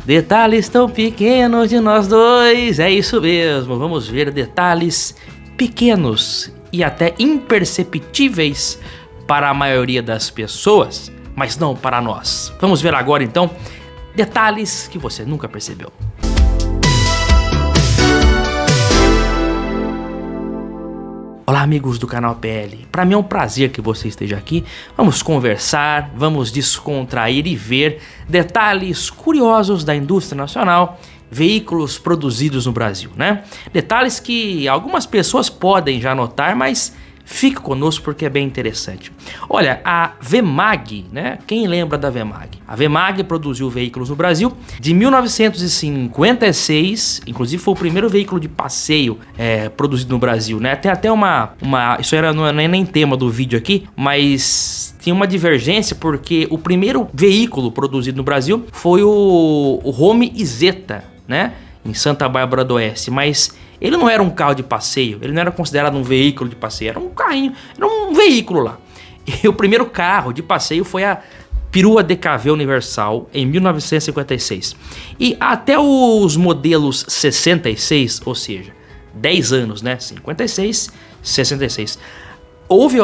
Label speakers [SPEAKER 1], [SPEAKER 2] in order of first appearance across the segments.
[SPEAKER 1] Detalhes tão pequenos de nós dois, é isso mesmo, vamos ver detalhes pequenos e até imperceptíveis para a maioria das pessoas, mas não para nós. Vamos ver agora então detalhes que você nunca percebeu. Olá amigos do canal PL, para mim é um prazer que você esteja aqui. Vamos conversar, vamos descontrair e ver detalhes curiosos da indústria nacional, veículos produzidos no Brasil, né? Detalhes que algumas pessoas podem já notar, mas fique conosco porque é bem interessante. Olha, a WEMAG, né? Quem lembra da WEMAG? A WEMAG produziu veículos no Brasil de 1956, inclusive foi o primeiro veículo de passeio produzido no Brasil, né? Tem até isso não é nem tema do vídeo aqui, mas tinha uma divergência porque o primeiro veículo produzido no Brasil foi o Home Isetta, né? Em Santa Bárbara do Oeste, mas ele não era um carro de passeio, ele não era considerado um veículo de passeio, era um carrinho, era um veículo lá. E o primeiro carro de passeio foi a Perua DKV Universal em 1956. E até os modelos 66, ou seja, 10 anos, né? 56, 66. Houve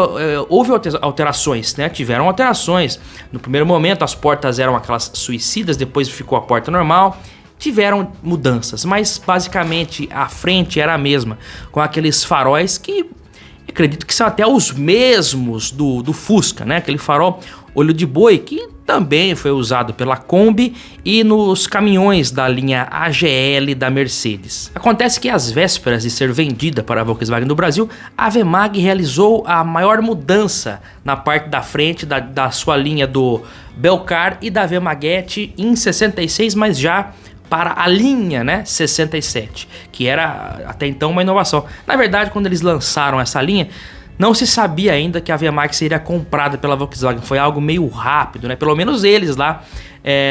[SPEAKER 1] alterações, né? Tiveram alterações. No primeiro momento as portas eram aquelas suicidas, depois ficou a porta normal. Tiveram mudanças, mas basicamente a frente era a mesma, com aqueles faróis que acredito que são até os mesmos do Fusca, né? Aquele farol olho de boi que também foi usado pela Kombi e nos caminhões da linha AGL da Mercedes. Acontece que às vésperas de ser vendida para a Volkswagen no Brasil, a WEMAG realizou a maior mudança na parte da frente da sua linha do Belcar e da WEMAGET em 66, mas já para a linha, né, 67, que era até então uma inovação. Na verdade, quando eles lançaram essa linha, não se sabia ainda que a WEMAG seria comprada pela Volkswagen. Foi algo meio rápido, né? Pelo menos eles lá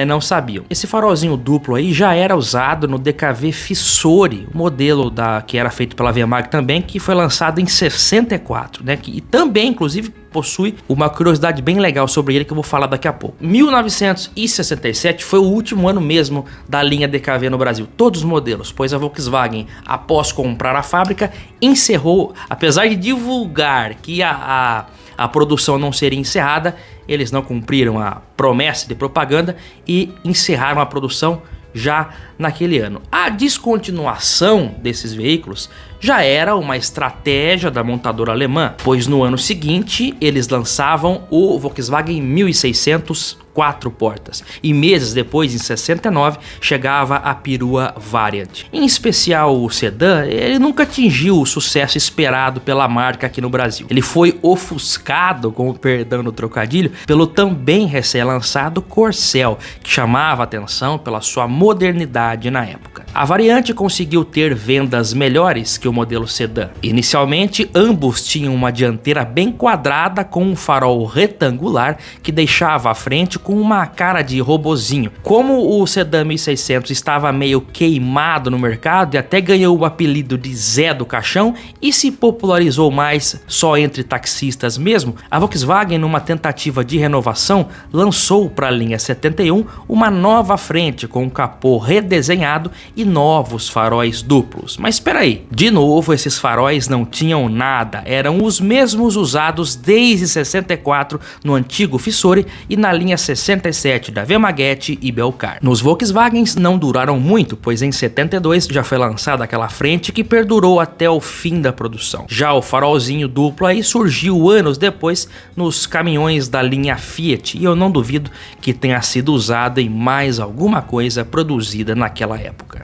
[SPEAKER 1] não sabiam. Esse farolzinho duplo aí já era usado no DKV Fissori, o modelo que era feito pela WEMAG também, que foi lançado em 64, né? E também, inclusive, possui uma curiosidade bem legal sobre ele que eu vou falar daqui a pouco. 1967 foi o último ano mesmo da linha DKV no Brasil, todos os modelos, pois a Volkswagen, após comprar a fábrica, encerrou, apesar de divulgar que a produção não seria encerrada, eles não cumpriram a promessa de propaganda e encerraram a produção já naquele ano. A descontinuação desses veículos já era uma estratégia da montadora alemã, pois no ano seguinte eles lançavam o Volkswagen 1600 4 portas e meses depois, em 69, chegava a Perua Variant. Em especial o sedã, ele nunca atingiu o sucesso esperado pela marca aqui no Brasil. Ele foi ofuscado, com o perdão no trocadilho, pelo também recém-lançado Corcel, que chamava atenção pela sua modernidade na época. A variante conseguiu ter vendas melhores que o modelo sedã. Inicialmente, ambos tinham uma dianteira bem quadrada com um farol retangular que deixava a frente com uma cara de robozinho. Como o sedã 1600 estava meio queimado no mercado e até ganhou o apelido de Zé do Caixão e se popularizou mais só entre taxistas mesmo, a Volkswagen, numa tentativa de renovação, lançou para a linha 71 uma nova frente com um capô redesenhado e novos faróis duplos. Mas espera aí, de novo esses faróis não tinham nada, eram os mesmos usados desde 64 no antigo Fissori e na linha 67 da WEMAGET e Belcar. Nos Volkswagens não duraram muito, pois em 72 já foi lançada aquela frente que perdurou até o fim da produção. Já o farolzinho duplo aí surgiu anos depois nos caminhões da linha Fiat e eu não duvido que tenha sido usado em mais alguma coisa produzida naquela época.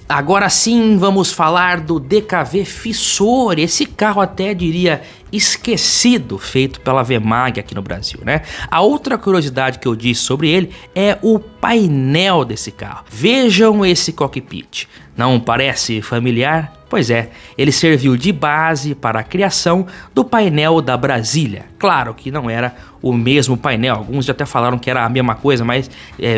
[SPEAKER 1] Agora sim, vamos falar do DKV Fissori, esse carro até diria esquecido, feito pela WEMAG aqui no Brasil, né? A outra curiosidade que eu disse sobre ele é o painel desse carro. Vejam esse cockpit, não parece familiar? Pois é, ele serviu de base para a criação do painel da Brasília. Claro que não era o mesmo painel, alguns já até falaram que era a mesma coisa, mas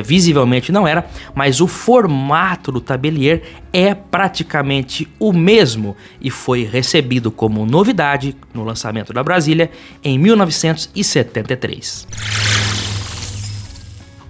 [SPEAKER 1] visivelmente não era, mas o formato do tabelier é praticamente o mesmo e foi recebido como novidade no lançamento da Brasília em 1973.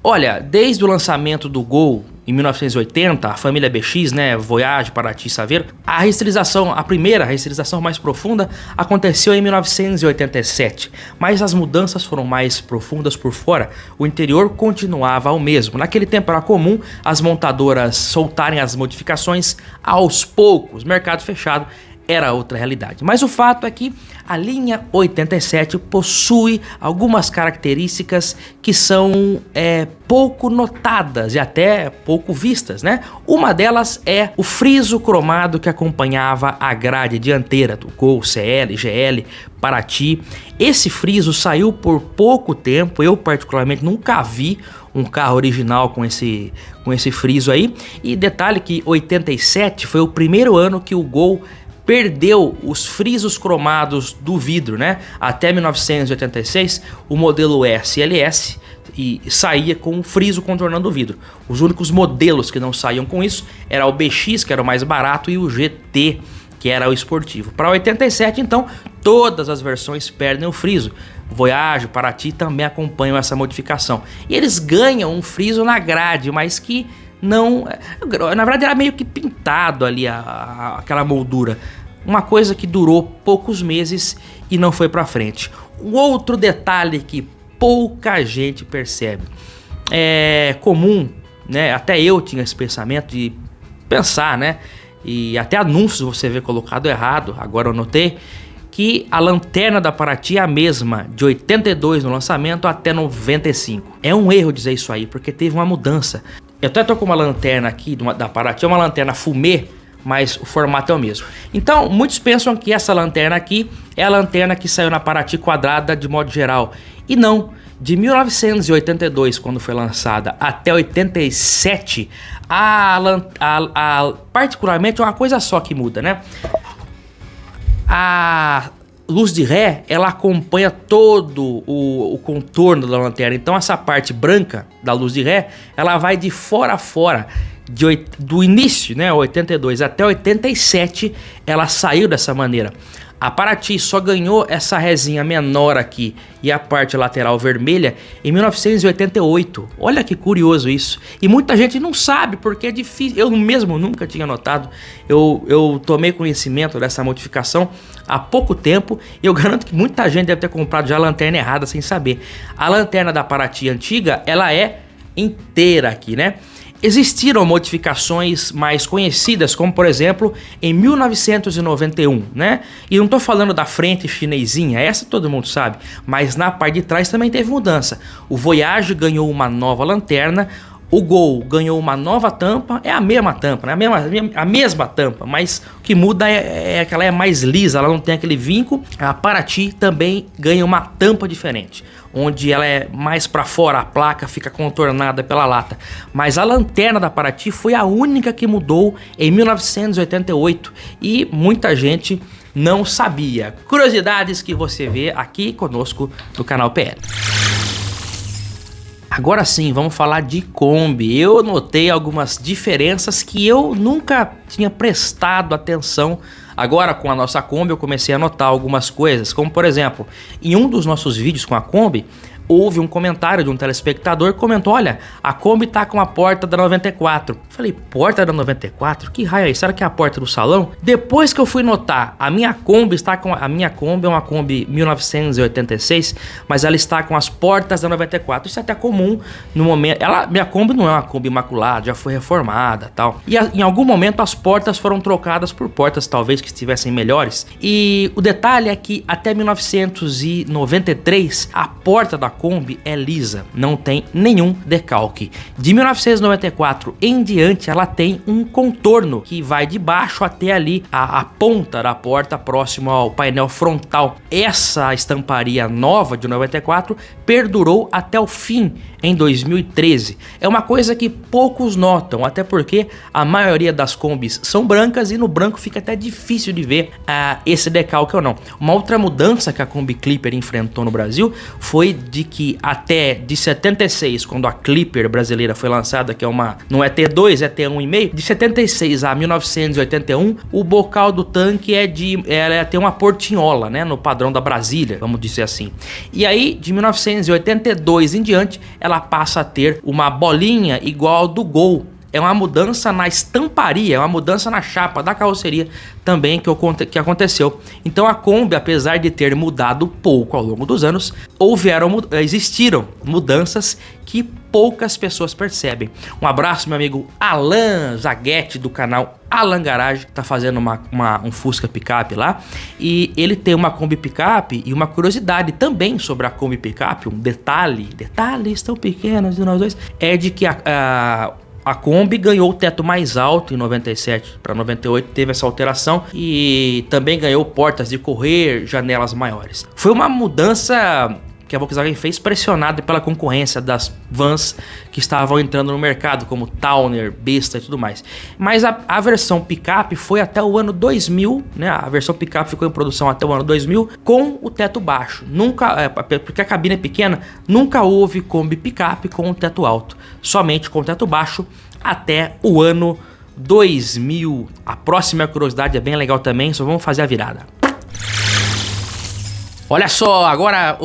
[SPEAKER 1] Olha, desde o lançamento do Gol em 1980, a família BX, né, Voyage, Paraty, Saveiro, a primeira reestruturação mais profunda aconteceu em 1987, mas as mudanças foram mais profundas por fora, o interior continuava o mesmo. Naquele tempo era comum as montadoras soltarem as modificações aos poucos, mercado fechado era outra realidade. Mas o fato é que a linha 87 possui algumas características que são pouco notadas e até pouco vistas, né? Uma delas é o friso cromado que acompanhava a grade dianteira do Gol, CL, GL, Paraty. Esse friso saiu por pouco tempo, eu particularmente nunca vi um carro original com esse friso aí. E detalhe que 87 foi o primeiro ano que o Gol perdeu os frisos cromados do vidro, né? Até 1986, o modelo SLS e saía com um friso contornando o vidro. Os únicos modelos que não saíam com isso era o BX, que era o mais barato, e o GT, que era o esportivo. Para 87, então, todas as versões perdem o friso. Voyage, Paraty também acompanham essa modificação. E eles ganham um friso na grade, mas que não... Na verdade era meio que pintado ali aquela moldura. Uma coisa que durou poucos meses e não foi pra frente. Um outro detalhe que pouca gente percebe. É comum, né? Até eu tinha esse pensamento de pensar, né? E até anúncios você vê colocado errado, agora eu notei, que a lanterna da Paraty é a mesma de 82 no lançamento até 95. É um erro dizer isso aí, porque teve uma mudança. Eu até tô com uma lanterna aqui da Paraty, é uma lanterna fumê, mas o formato é o mesmo. Então, muitos pensam que essa lanterna aqui é a lanterna que saiu na Paraty quadrada de modo geral. E não, de 1982, quando foi lançada, até 87, particularmente é uma coisa só que muda, né? A luz de ré, ela acompanha todo o contorno da lanterna. Então essa parte branca da luz de ré, ela vai de fora a fora. Do início, né, 82 até 87, ela saiu dessa maneira. A Paraty só ganhou essa resinha menor aqui e a parte lateral vermelha em 1988. Olha que curioso isso. E muita gente não sabe porque é difícil. Eu mesmo nunca tinha notado. Eu tomei conhecimento dessa modificação há pouco tempo e eu garanto que muita gente deve ter comprado já a lanterna errada sem saber. A lanterna da Paraty antiga, ela é inteira aqui, né? Existiram modificações mais conhecidas, como por exemplo em 1991, né? E não tô falando da frente chinesinha, essa todo mundo sabe, mas na parte de trás também teve mudança. O Voyage ganhou uma nova lanterna, o Gol ganhou uma nova tampa, é a mesma tampa, né? A mesma tampa, mas o que muda é que ela é mais lisa, ela não tem aquele vinco. A Paraty também ganha uma tampa diferente, onde ela é mais para fora, a placa fica contornada pela lata. Mas a lanterna da Paraty foi a única que mudou em 1988 e muita gente não sabia. Curiosidades que você vê aqui conosco no canal PL. Agora sim, vamos falar de Kombi. Eu notei algumas diferenças que eu nunca tinha prestado atenção. Agora com a nossa Kombi eu comecei a notar algumas coisas, como por exemplo, em um dos nossos vídeos com a Kombi, houve um comentário de um telespectador que comentou: olha, a Kombi tá com a porta da 94. Falei, porta da 94? Que raio é isso? Será que é a porta do salão? Depois que eu fui notar, a minha Kombi é uma Kombi 1986, mas ela está com as portas da 94. Isso é até comum no momento. Minha Kombi não é uma Kombi imaculada, já foi reformada, tal. E em algum momento as portas foram trocadas por portas talvez que estivessem melhores. E o detalhe é que até 1993 a porta da Kombi é lisa, não tem nenhum decalque. De 1994 em diante ela tem um contorno que vai de baixo até ali a ponta da porta próximo ao painel frontal. Essa estamparia nova de 94 perdurou até o fim em 2013. É uma coisa que poucos notam, até porque a maioria das Kombis são brancas e no branco fica até difícil de ver esse decalque ou não. Uma outra mudança que a Kombi Clipper enfrentou no Brasil foi de que até de 76, quando a Clipper brasileira foi lançada, que é não é T2, é T1,5, de 76 a 1981, o bocal do tanque ela tem uma portinhola, né, no padrão da Brasília, vamos dizer assim. E aí, de 1982 em diante, ela passa a ter uma bolinha igual ao do Gol. É uma mudança na estamparia, é uma mudança na chapa da carroceria também que aconteceu. Então a Kombi, apesar de ter mudado pouco ao longo dos anos, existiram mudanças que poucas pessoas percebem. Um abraço, meu amigo Alan Zaguete, do canal Alan Garage, tá fazendo um Fusca picape lá, e ele tem uma Kombi picape. E uma curiosidade também sobre a Kombi picape, um detalhes tão pequenos de nós dois, é de que a Kombi ganhou o teto mais alto em 97 para 98, teve essa alteração, e também ganhou portas de correr, janelas maiores. Foi uma mudança que a Volkswagen fez pressionada pela concorrência das vans que estavam entrando no mercado, como Towner, Besta e tudo mais. Mas a versão picape foi até o ano 2000, né? A versão picape ficou em produção até o ano 2000 com o teto baixo. Nunca, porque a cabine é pequena, nunca houve Kombi picape com o teto alto, somente com o teto baixo até o ano 2000. A próxima curiosidade é bem legal também, só vamos fazer a virada. Olha só, agora...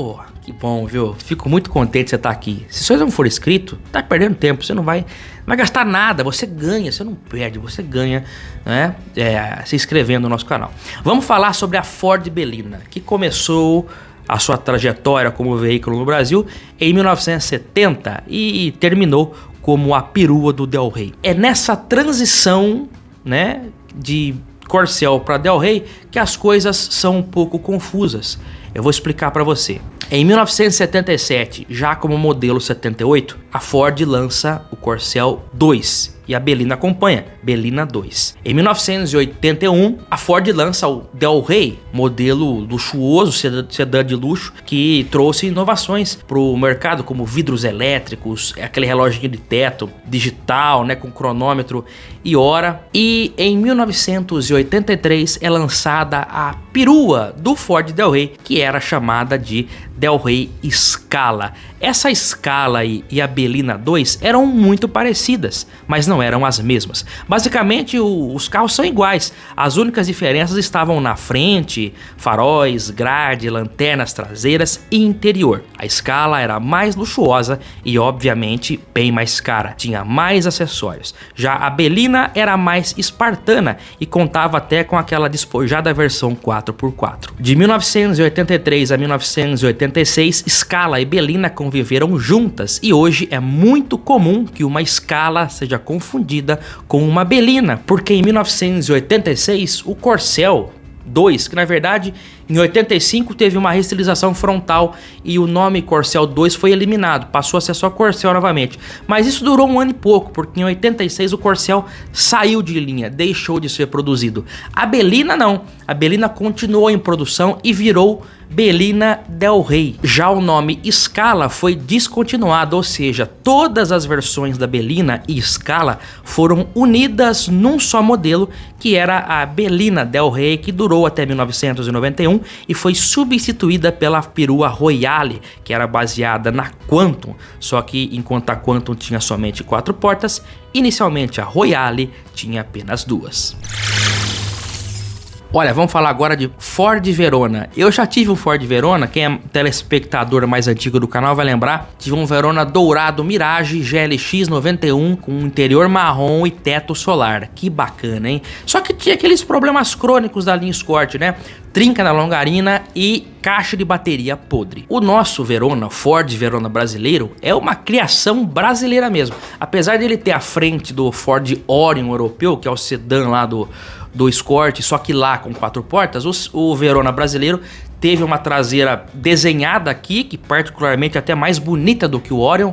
[SPEAKER 1] que bom, viu? Fico muito contente de você estar aqui. Se você não for inscrito, tá perdendo tempo. Você não vai gastar nada. Você ganha, você não perde. Você ganha, né? Se inscrevendo no nosso canal. Vamos falar sobre a Ford Belina, que começou a sua trajetória como veículo no Brasil em 1970 e terminou como a perua do Del Rey. É nessa transição, né, de Corcel para Del Rey que as coisas são um pouco confusas. Eu vou explicar para você. Em 1977, já como modelo 78, a Ford lança o Corcel 2 e a Belina acompanha, Belina 2. Em 1981, a Ford lança o Del Rey, modelo luxuoso, sedã de luxo, que trouxe inovações para o mercado, como vidros elétricos, aquele reloginho de teto digital, né, com cronômetro e hora. E em 1983 é lançada a perua do Ford Del Rey, que era chamada de Del Rey Scala. Essa Scala e a Belina 2 eram muito parecidas, mas não eram as mesmas. Basicamente, os carros são iguais. As únicas diferenças estavam na frente, faróis, grade, lanternas traseiras e interior. A Scala era mais luxuosa e, obviamente, bem mais cara. Tinha mais acessórios. Já a Belina era mais espartana e contava até com aquela despojada versão 4x4. De 1983 a 1986, Scala e Belina conviveram juntas e hoje é muito comum que uma Scala seja confundida com uma Belina, porque em 1986 o Corcel 2, que na verdade em 85 teve uma reestilização frontal e o nome Corcel 2 foi eliminado, passou a ser só Corcel novamente. Mas isso durou um ano e pouco, porque em 86 o Corcel saiu de linha, deixou de ser produzido. A Belina não, a Belina continuou em produção e virou Belina Del Rey. Já o nome Scala foi descontinuado, ou seja, todas as versões da Belina e Scala foram unidas num só modelo, que era a Belina Del Rey, que durou até 1991 e foi substituída pela perua Royale, que era baseada na Quantum, só que enquanto a Quantum tinha somente 4 portas, inicialmente a Royale tinha apenas 2. Olha, vamos falar agora de Ford Verona. Eu já tive um Ford Verona, quem é telespectador mais antigo do canal vai lembrar. Tive um Verona dourado Mirage GLX 91 com interior marrom e teto solar. Que bacana, hein? Só que tinha aqueles problemas crônicos da linha Escort, né? Trinca na longarina e caixa de bateria podre. O nosso Verona, Ford Verona brasileiro, é uma criação brasileira mesmo. Apesar dele ter a frente do Ford Orion europeu, que é o sedã lá do Escort, só que lá com 4 portas, o Verona brasileiro teve uma traseira desenhada aqui, que particularmente é até mais bonita do que o Orion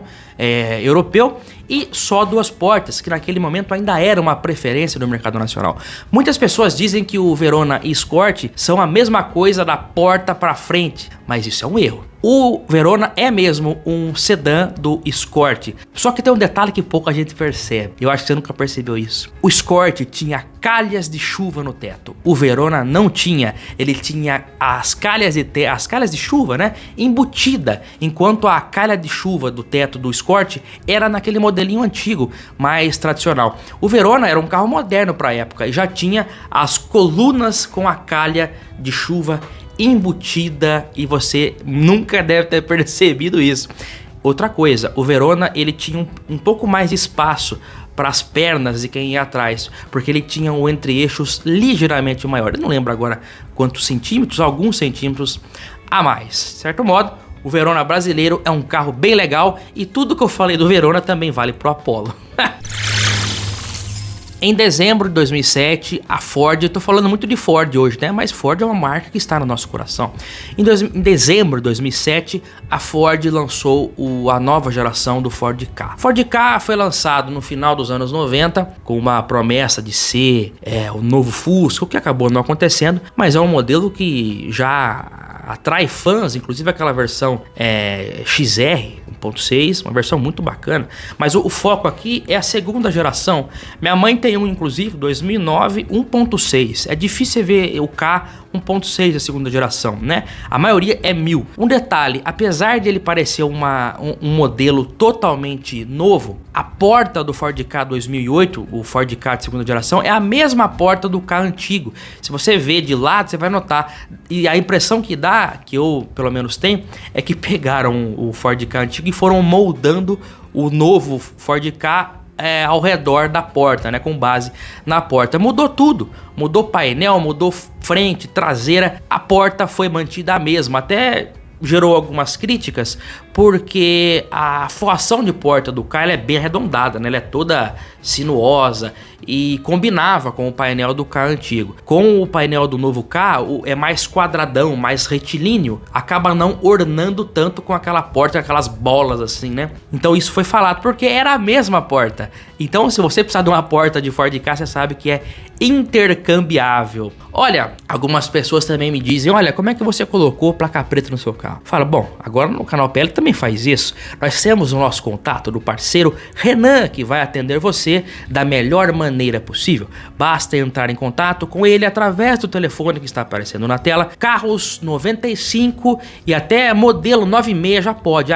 [SPEAKER 1] europeu, e só 2 portas, que naquele momento ainda era uma preferência no mercado nacional. Muitas pessoas dizem que o Verona e Escort são a mesma coisa da porta para frente, mas isso é um erro. O Verona é mesmo um sedã do Escort. Só que tem um detalhe que pouca gente percebe. Eu acho que você nunca percebeu isso. O Escort tinha calhas de chuva no teto. O Verona não tinha. Ele tinha as calhas de chuva, né, embutida, enquanto a calha de chuva do teto do Escort era naquele modelinho antigo, mais tradicional. O Verona era um carro moderno para a época e já tinha as colunas com a calha de chuva embutida, e você nunca deve ter percebido isso. Outra coisa, o Verona ele tinha um pouco mais de espaço para as pernas de quem ia atrás, porque ele tinha o entre-eixos ligeiramente maior. Eu não lembro agora quantos centímetros, alguns centímetros a mais. De certo modo, o Verona brasileiro é um carro bem legal, e tudo que eu falei do Verona também vale pro Apollo. Em dezembro de 2007, a Ford, eu tô falando muito de Ford hoje, né? Mas Ford é uma marca que está no nosso coração. Em dezembro de 2007, a Ford lançou a nova geração do Ford Ka. Ford Ka foi lançado no final dos anos 90, com uma promessa de ser o novo Fusca, o que acabou não acontecendo, mas é um modelo que já atrai fãs, inclusive aquela versão XR 1.6, uma versão muito bacana. Mas o foco aqui é a segunda geração. Minha mãe tem um, inclusive, 2009 1.6. É difícil ver o K 1.6 da segunda geração, né? A maioria é 1000. Um detalhe, apesar de ele parecer um modelo totalmente novo, a porta do Ford Ka 2008, o Ford Ka de segunda geração, é a mesma porta do Ka antigo. Se você ver de lado, você vai notar. E a impressão que dá, que eu pelo menos tenho, é que pegaram o Ford Ka antigo e foram moldando o novo Ford Ka ao redor da porta, né, com base na porta. Mudou tudo, mudou painel, mudou frente, traseira, a porta foi mantida a mesma, até gerou algumas críticas, porque a forração de porta do Ka é bem arredondada, né? Ela é toda sinuosa e combinava com o painel do Ka antigo. Com o painel do novo Ka, é mais quadradão, mais retilíneo, acaba não ornando tanto com aquela porta, aquelas bolas assim, né? Então isso foi falado porque era a mesma porta. Então se você precisar de uma porta de Ford Ka, você sabe que é intercambiável. Olha, algumas pessoas também me dizem, olha, como é que você colocou placa preta no seu carro? Fala, bom, agora no canal PL também faz isso. Nós temos o nosso contato do parceiro Renan, que vai atender você da melhor maneira possível. Basta entrar em contato com ele através do telefone que está aparecendo na tela. Carros 95 e até modelo 96 já pode.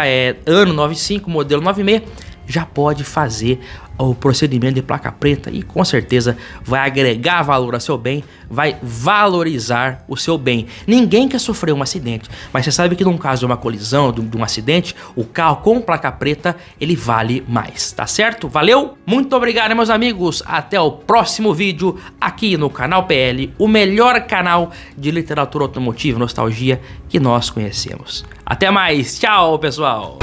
[SPEAKER 1] Ano 95, modelo 96 já pode fazer o procedimento de placa preta e com certeza vai agregar valor ao seu bem, vai valorizar o seu bem. Ninguém quer sofrer um acidente, mas você sabe que num caso de uma colisão, de um acidente, o carro com placa preta, ele vale mais, tá certo? Valeu? Muito obrigado, meus amigos, até o próximo vídeo aqui no canal PL, o melhor canal de literatura automotiva e nostalgia que nós conhecemos. Até mais, tchau pessoal!